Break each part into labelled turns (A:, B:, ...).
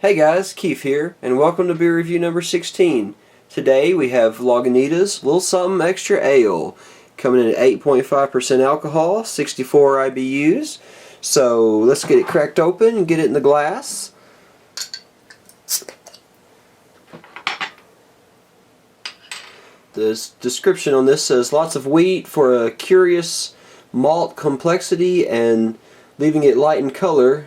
A: Hey guys, Keith here, and welcome to beer review number 16. Today we have Lagunitas Little Something Extra Ale, coming in at 8.5% alcohol, 64 IBUs. So let's get it cracked open and get it in the glass. The description on this says lots of wheat for a curious malt complexity and leaving it light in color,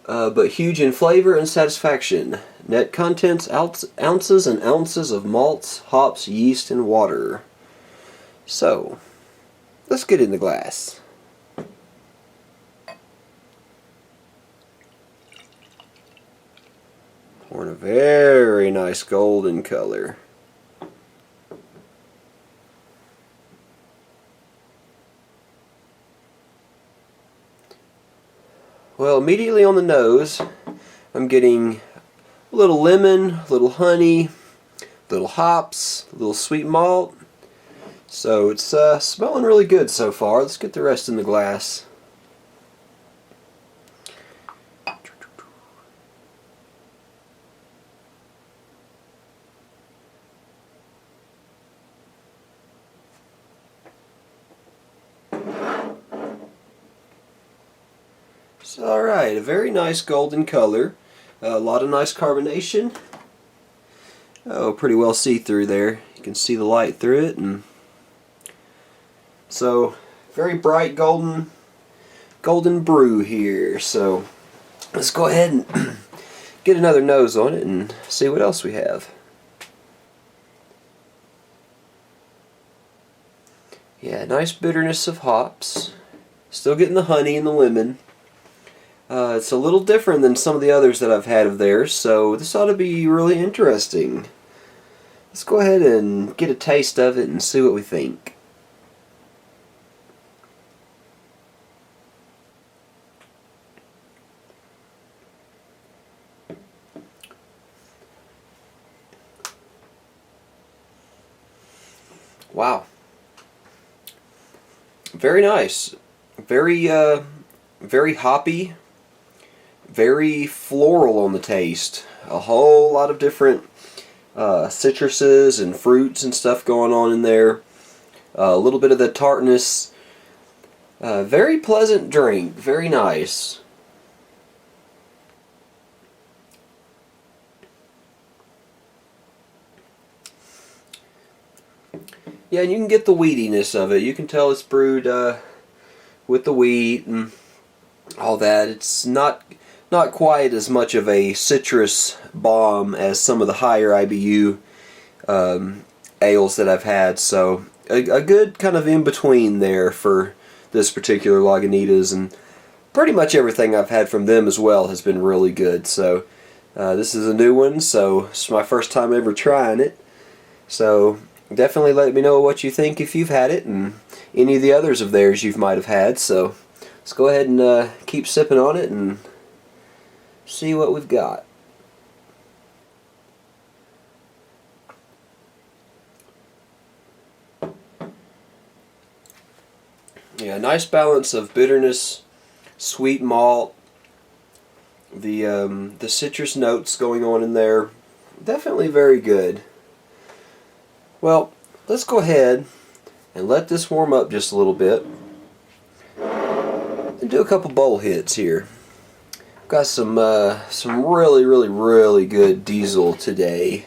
A: but huge in flavor and satisfaction. Net contents, ounces and ounces of malts, hops, yeast, and water. So, let's get in the glass. We're in a very nice golden color. Well, immediately on the nose, I'm getting a little lemon, a little honey, a little hops, a little sweet malt. So it's smelling really good so far. Let's get the rest in the glass. Alright, a very nice golden color, a lot of nice carbonation. Oh, pretty well see-through there. You can see the light through it, and so very bright golden brew here. So let's go ahead and get another nose on it and see what else we have. Yeah, nice bitterness of hops. Still getting the honey and the lemon. It's a little different than some of the others that I've had of theirs, so this ought to be really interesting. Let's go ahead and get a taste of it and see what we think. Wow. Very nice. Very hoppy. Very floral on the taste. A whole lot of different citruses and fruits and stuff going on in there. A little bit of the tartness. Very pleasant drink. Very nice. Yeah, and you can get the wheatiness of it. You can tell it's brewed with the wheat and all that. It's not quite as much of a citrus bomb as some of the higher IBU ales that I've had. So a good kind of in-between there for this particular Lagunitas, and pretty much everything I've had from them as well has been really good. So this is a new one, so it's my first time ever trying it. So definitely let me know what you think if you've had it, and any of the others of theirs you might have had. So let's go ahead and keep sipping on it and see what we've got. Yeah, nice balance of bitterness, sweet malt, the citrus notes going on in there. Definitely very good. Well, let's go ahead and let this warm up just a little bit and do a couple bowl hits here. Got some really good diesel today.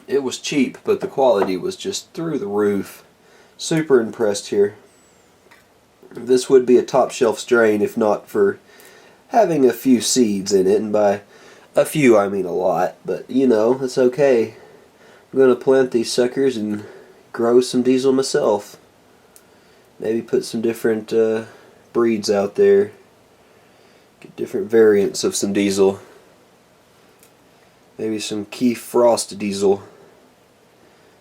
A: It was cheap, but the quality was just through the roof. Super impressed here. This would be a top shelf strain if not for having a few seeds in it, and by a few I mean a lot, but you know, it's okay. I'm gonna plant these suckers and grow some diesel myself. Maybe put some different breeds out there. Get different variants of some diesel. Maybe some Keith Frost diesel.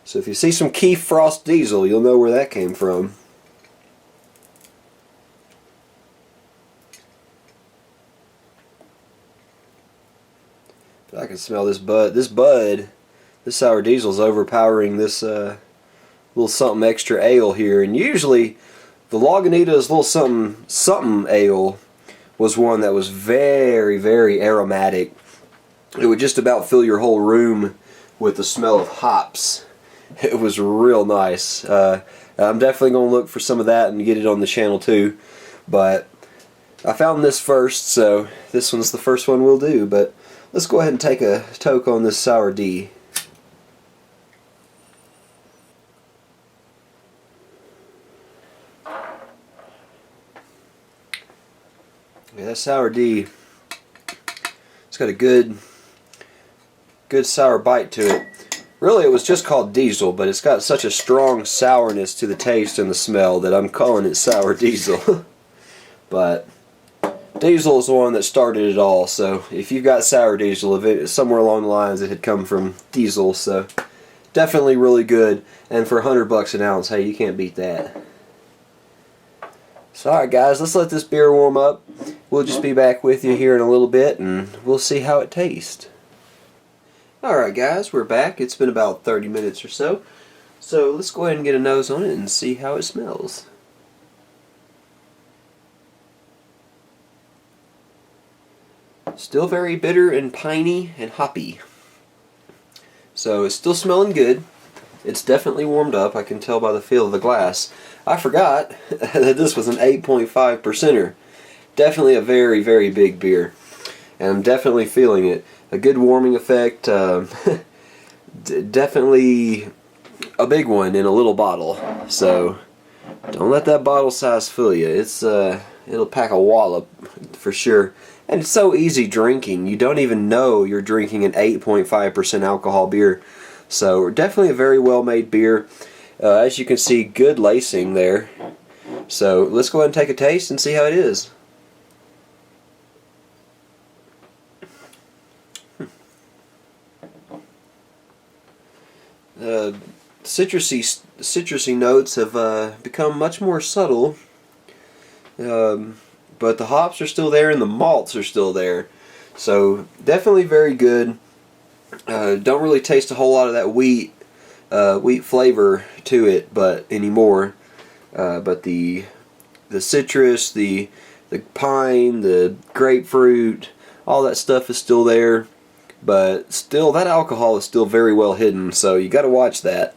A: So if you see some Keith Frost diesel, you'll know where that came from. But I can smell this bud. This sour diesel's overpowering this little something extra ale here. And usually the Lagunitas little something ale was one that was very, very aromatic. It would just about fill your whole room with the smell of hops. It was real nice. I'm definitely going to look for some of that and get it on the channel too. But I found this first, so this one's the first one we'll do. But let's go ahead and take a toke on this Sour D. Yeah, that Sour D, it's got a good sour bite to it. Really, it was just called Diesel, but it's got such a strong sourness to the taste and the smell that I'm calling it Sour Diesel. But Diesel is the one that started it all, so if you've got Sour Diesel, somewhere along the lines it had come from Diesel, so definitely really good. And for $100 an ounce, hey, you can't beat that. So alright guys, let's let this beer warm up. We'll just be back with you here in a little bit and we'll see how it tastes. Alright guys, we're back. It's been about 30 minutes or so. So let's go ahead and get a nose on it and see how it smells. Still very bitter and piney and hoppy. So it's still smelling good. It's definitely warmed up. I can tell by the feel of the glass. I forgot that this was an 8.5%er. Definitely a very, very big beer. And I'm definitely feeling it. A good warming effect. Definitely a big one in a little bottle. So don't let that bottle size fool you. It'll pack a wallop for sure. And it's so easy drinking. You don't even know you're drinking an 8.5% alcohol beer. So definitely a very well made beer. As you can see, good lacing there. So let's go ahead and take a taste and see how it is. Citrusy notes have become much more subtle, but the hops are still there and the malts are still there. So definitely very good. Don't really taste a whole lot of that wheat flavor to it, but anymore. But the citrus, the pine, the grapefruit, all that stuff is still there. But still, that alcohol is still very well hidden, so you got to watch that.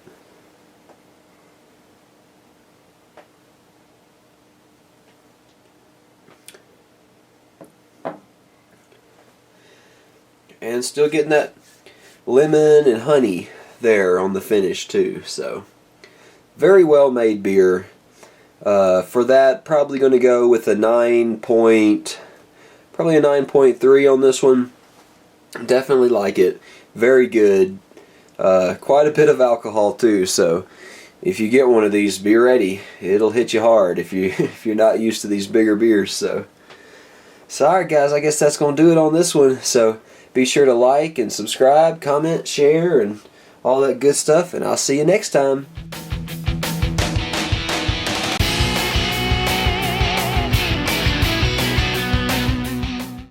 A: And still getting that lemon and honey there on the finish too. So very well made beer. For that, probably going to go with a 9.3 on this one. Definitely like it. Very good. Quite a bit of alcohol too. So if you get one of these, be ready. It'll hit you hard if you're not used to these bigger beers. So alright guys, I guess that's going to do it on this one. So be sure to like and subscribe, comment, share, and all that good stuff. And I'll see you next time.